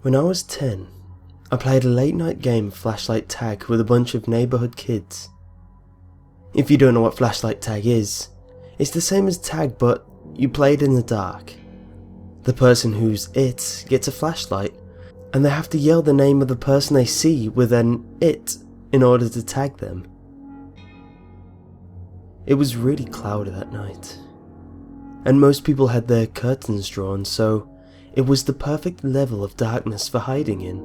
When I was 10, I played a late night game of flashlight tag with a bunch of neighbourhood kids. If you don't know what flashlight tag is, it's the same as tag but you play it in the dark. The person who's it gets a flashlight and they have to yell the name of the person they see with an it in order to tag them. It was really cloudy that night, and most people had their curtains drawn, so it was the perfect level of darkness for hiding in.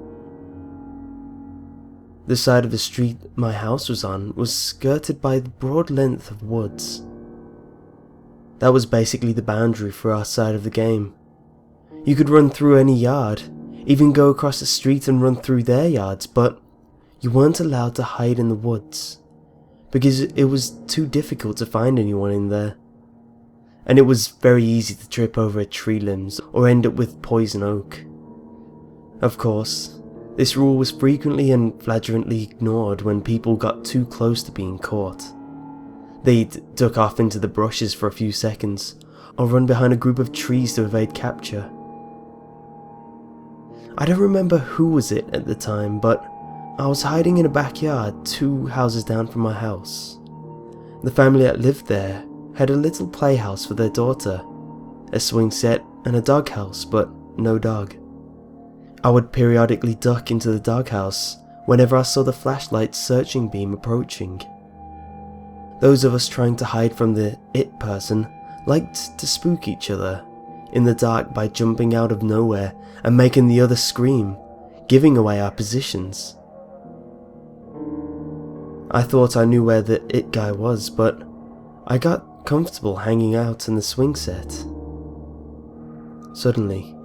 The side of the street my house was on was skirted by the broad length of woods. That was basically the boundary for our side of the game. You could run through any yard, even go across the street and run through their yards, but you weren't allowed to hide in the woods, because it was too difficult to find anyone in there. And it was very easy to trip over tree limbs or end up with poison oak. Of course, this rule was frequently and flagrantly ignored when people got too close to being caught. They'd duck off into the brushes for a few seconds, or run behind a group of trees to evade capture. I don't remember who was it at the time, but I was hiding in a backyard 2 houses down from my house. The family that lived there had a little playhouse for their daughter, a swing set and a doghouse, but no dog. I would periodically duck into the doghouse whenever I saw the flashlight's searching beam approaching. Those of us trying to hide from the it person liked to spook each other in the dark by jumping out of nowhere and making the other scream, giving away our positions. I thought I knew where the it guy was, but I got comfortable hanging out in the swing set. Suddenly,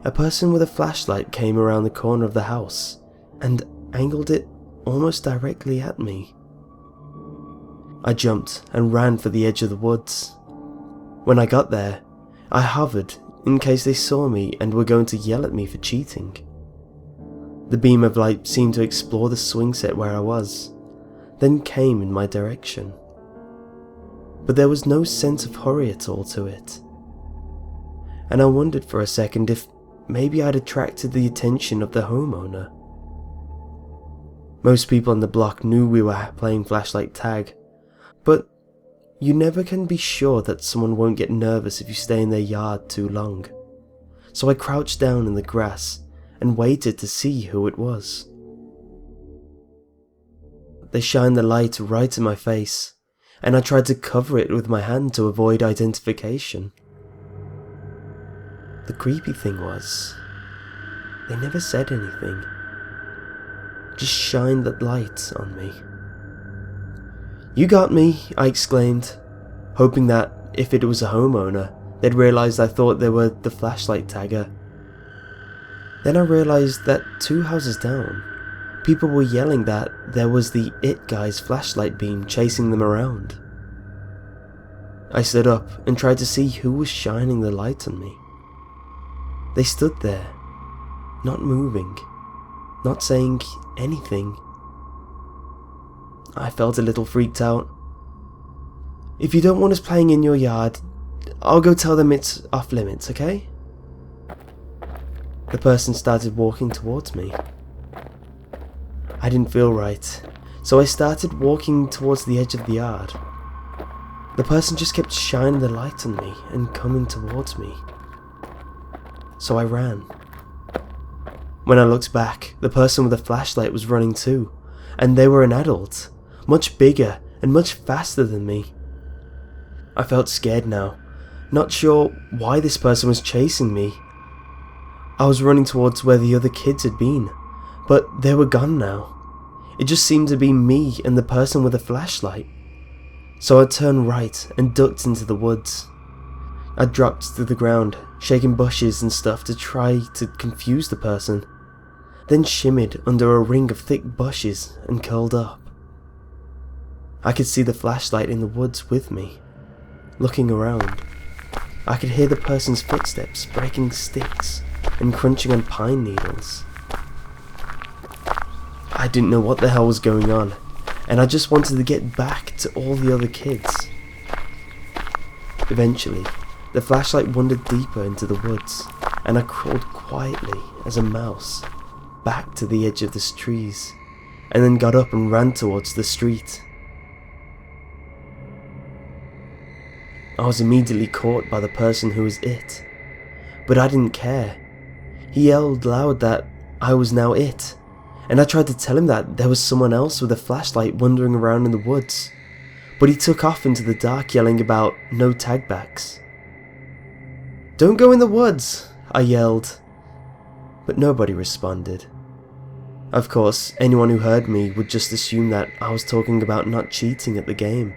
a person with a flashlight came around the corner of the house and angled it almost directly at me. I jumped and ran for the edge of the woods. When I got there, I hovered in case they saw me and were going to yell at me for cheating. The beam of light seemed to explore the swing set where I was, then came in my direction. But there was no sense of hurry at all to it. And I wondered for a second if maybe I'd attracted the attention of the homeowner. Most people on the block knew we were playing flashlight tag, but you never can be sure that someone won't get nervous if you stay in their yard too long. So I crouched down in the grass and waited to see who it was. They shined the light right in my face, and I tried to cover it with my hand to avoid identification. The creepy thing was, they never said anything, just shined that light on me. "You got me," I exclaimed, hoping that if it was a homeowner, they'd realised I thought they were the flashlight tagger. Then I realised that 2 houses down, people were yelling that there was the it guy's flashlight beam chasing them around. I stood up and tried to see who was shining the light on me. They stood there, not moving, not saying anything. I felt a little freaked out. "If you don't want us playing in your yard, I'll go tell them it's off limits, okay?" The person started walking towards me. I didn't feel right, so I started walking towards the edge of the yard. The person just kept shining the light on me and coming towards me. So I ran. When I looked back, the person with the flashlight was running too, and they were an adult, much bigger and much faster than me. I felt scared now, not sure why this person was chasing me. I was running towards where the other kids had been, but they were gone now. It just seemed to be me and the person with the flashlight. So I turned right and ducked into the woods. I dropped to the ground, shaking bushes and stuff to try to confuse the person, then shimmied under a ring of thick bushes and curled up. I could see the flashlight in the woods with me. Looking around, I could hear the person's footsteps breaking sticks and crunching on pine needles. I didn't know what the hell was going on, and I just wanted to get back to all the other kids. Eventually, the flashlight wandered deeper into the woods, and I crawled quietly as a mouse back to the edge of the trees, and then got up and ran towards the street. I was immediately caught by the person who was it, but I didn't care. He yelled loud that I was now it, and I tried to tell him that there was someone else with a flashlight wandering around in the woods, but he took off into the dark yelling about no tagbacks. "Don't go in the woods," I yelled, but nobody responded. Of course, anyone who heard me would just assume that I was talking about not cheating at the game,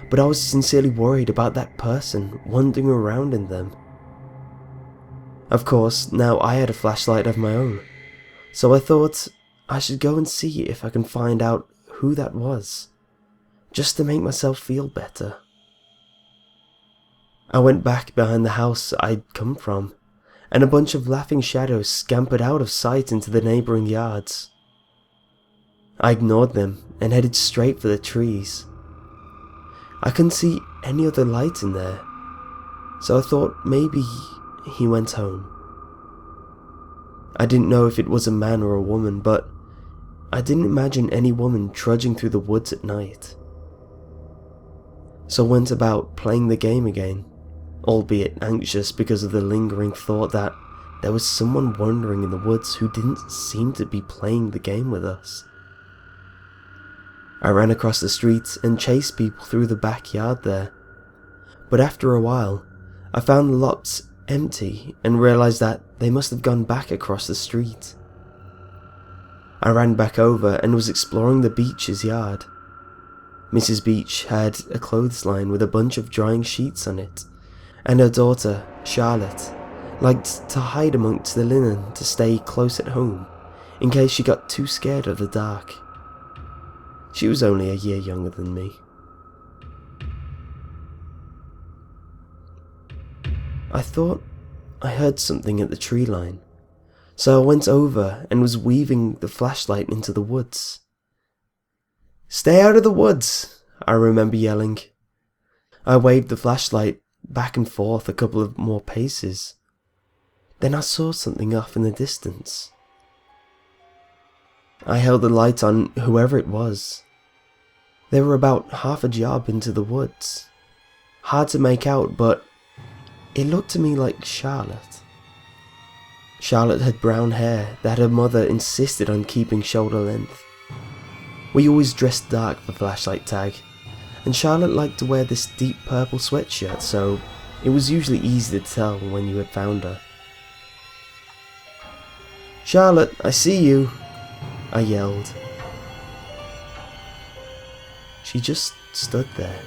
but I was sincerely worried about that person wandering around in them. Of course, now I had a flashlight of my own, so I thought I should go and see if I can find out who that was, just to make myself feel better. I went back behind the house I'd come from, and a bunch of laughing shadows scampered out of sight into the neighbouring yards. I ignored them and headed straight for the trees. I couldn't see any other light in there, so I thought maybe he went home. I didn't know if it was a man or a woman, but I didn't imagine any woman trudging through the woods at night. So I went about playing the game again, albeit anxious because of the lingering thought that there was someone wandering in the woods who didn't seem to be playing the game with us. I ran across the street and chased people through the backyard there, but after a while, I found the lots empty and realised that they must have gone back across the street. I ran back over and was exploring the Beach's yard. Mrs. Beach had a clothesline with a bunch of drying sheets on it, and her daughter, Charlotte, liked to hide amongst the linen to stay close at home, in case she got too scared of the dark. She was only a year younger than me. I thought I heard something at the tree line, so I went over and was weaving the flashlight into the woods. "Stay out of the woods," I remember yelling. I waved the flashlight back and forth a couple of more paces. Then I saw something off in the distance. I held the light on whoever it was. They were about half a job into the woods. Hard to make out, but it looked to me like Charlotte. Charlotte had brown hair that her mother insisted on keeping shoulder length. We always dressed dark for flashlight tag, and Charlotte liked to wear this deep purple sweatshirt, so it was usually easy to tell when you had found her. "Charlotte, I see you," I yelled. She just stood there.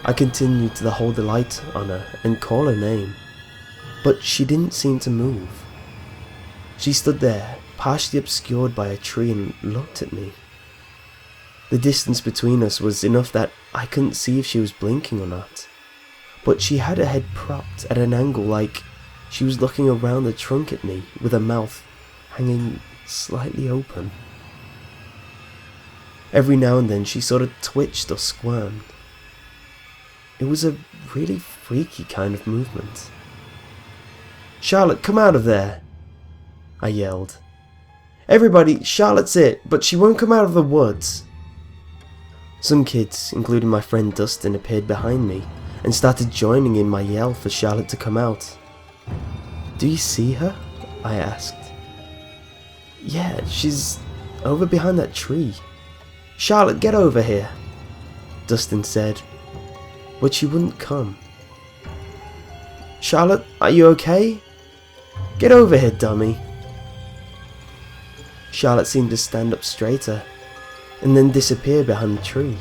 I continued to hold the light on her and call her name, but she didn't seem to move. She stood there, partially obscured by a tree, and looked at me. The distance between us was enough that I couldn't see if she was blinking or not, but she had her head propped at an angle like she was looking around the trunk at me with her mouth hanging slightly open. Every now and then she sort of twitched or squirmed. It was a really freaky kind of movement. "Charlotte, come out of there!" I yelled. "Everybody, Charlotte's it, but she won't come out of the woods." Some kids, including my friend Dustin, appeared behind me and started joining in my yell for Charlotte to come out. "Do you see her?" I asked. "Yeah, she's over behind that tree." "Charlotte, get over here," Dustin said, but she wouldn't come. "Charlotte, are you okay? Get over here, dummy." Charlotte seemed to stand up straighter and then disappear behind the tree.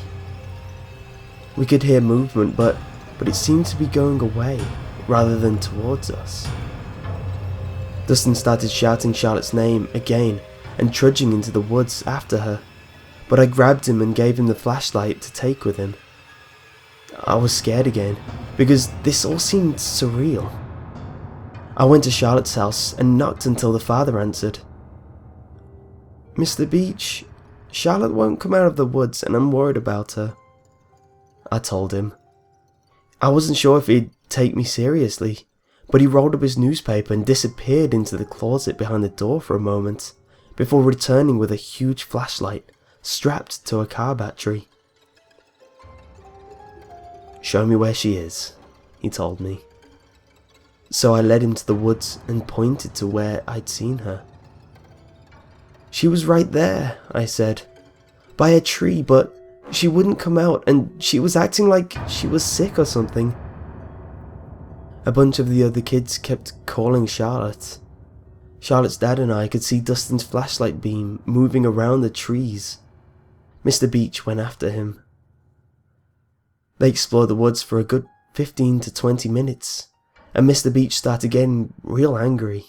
We could hear movement, but it seemed to be going away rather than towards us. Dustin started shouting Charlotte's name again and trudging into the woods after her, but I grabbed him and gave him the flashlight to take with him. I was scared again, because this all seemed surreal. I went to Charlotte's house and knocked until the father answered. "Mr. Beach, Charlotte won't come out of the woods and I'm worried about her," I told him. I wasn't sure if he'd take me seriously, but he rolled up his newspaper and disappeared into the closet behind the door for a moment, before returning with a huge flashlight strapped to a car battery. "Show me where she is," he told me. So I led him to the woods and pointed to where I'd seen her. "She was right there," I said, "by a tree, but she wouldn't come out and she was acting like she was sick or something." A bunch of the other kids kept calling Charlotte. Charlotte's dad and I could see Dustin's flashlight beam moving around the trees. Mr. Beach went after him. They explored the woods for a good 15 to 20 minutes, and Mr. Beach started getting real angry.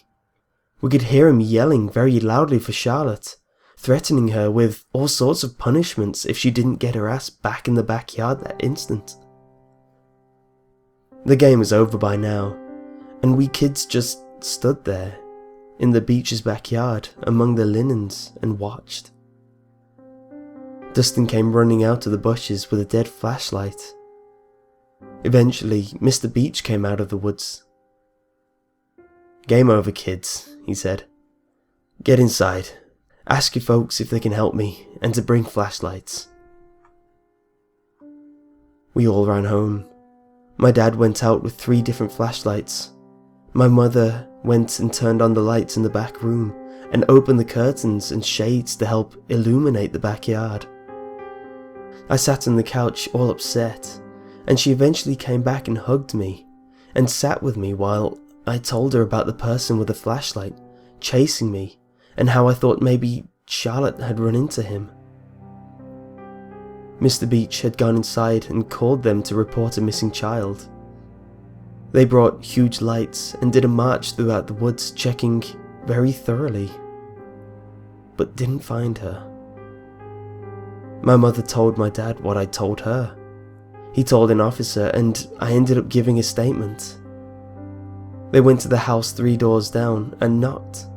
We could hear him yelling very loudly for Charlotte, threatening her with all sorts of punishments if she didn't get her ass back in the backyard that instant. The game was over by now, and we kids just stood there, in the Beach's backyard, among the linens, and watched. Dustin came running out of the bushes with a dead flashlight. Eventually, Mr. Beach came out of the woods. "Game over, kids," he said. "Get inside. Ask your folks if they can help me, and to bring flashlights." We all ran home. My dad went out with 3 different flashlights. My mother went and turned on the lights in the back room, and opened the curtains and shades to help illuminate the backyard. I sat on the couch all upset, and she eventually came back and hugged me, and sat with me while I told her about the person with the flashlight chasing me, and how I thought maybe Charlotte had run into him. Mr. Beach had gone inside and called them to report a missing child. They brought huge lights and did a march throughout the woods, checking very thoroughly, but didn't find her. My mother told my dad what I told her. He told an officer, and I ended up giving a statement. They went to the house 3 doors down and knocked,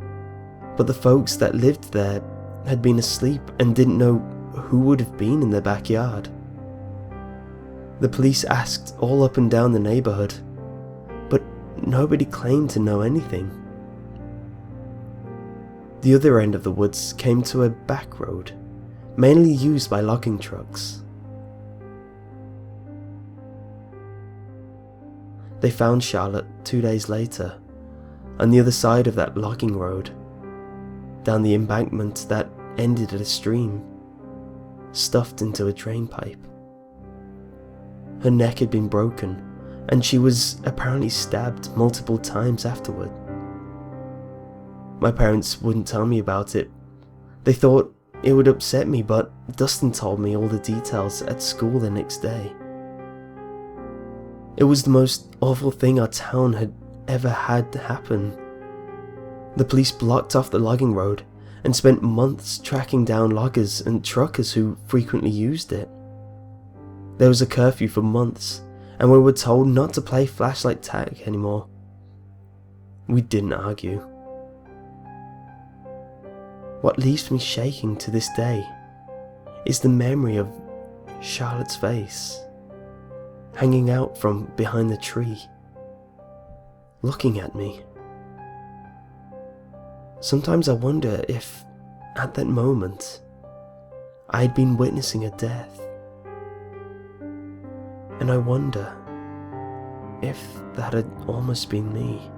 but the folks that lived there had been asleep and didn't know who would have been in their backyard. The police asked all up and down the neighborhood, but nobody claimed to know anything. The other end of the woods came to a back road, mainly used by logging trucks. They found Charlotte 2 days later, on the other side of that logging road, down the embankment that ended at a stream, stuffed into a drain pipe. Her neck had been broken, and she was apparently stabbed multiple times afterward. My parents wouldn't tell me about it. They thought it would upset me, but Dustin told me all the details at school the next day. It was the most awful thing our town had ever had happen. The police blocked off the logging road and spent months tracking down loggers and truckers who frequently used it. There was a curfew for months, and we were told not to play flashlight tag anymore. We didn't argue. What leaves me shaking to this day is the memory of Charlotte's face, hanging out from behind the tree, looking at me. Sometimes I wonder if, at that moment, I had been witnessing a death. And I wonder if that had almost been me.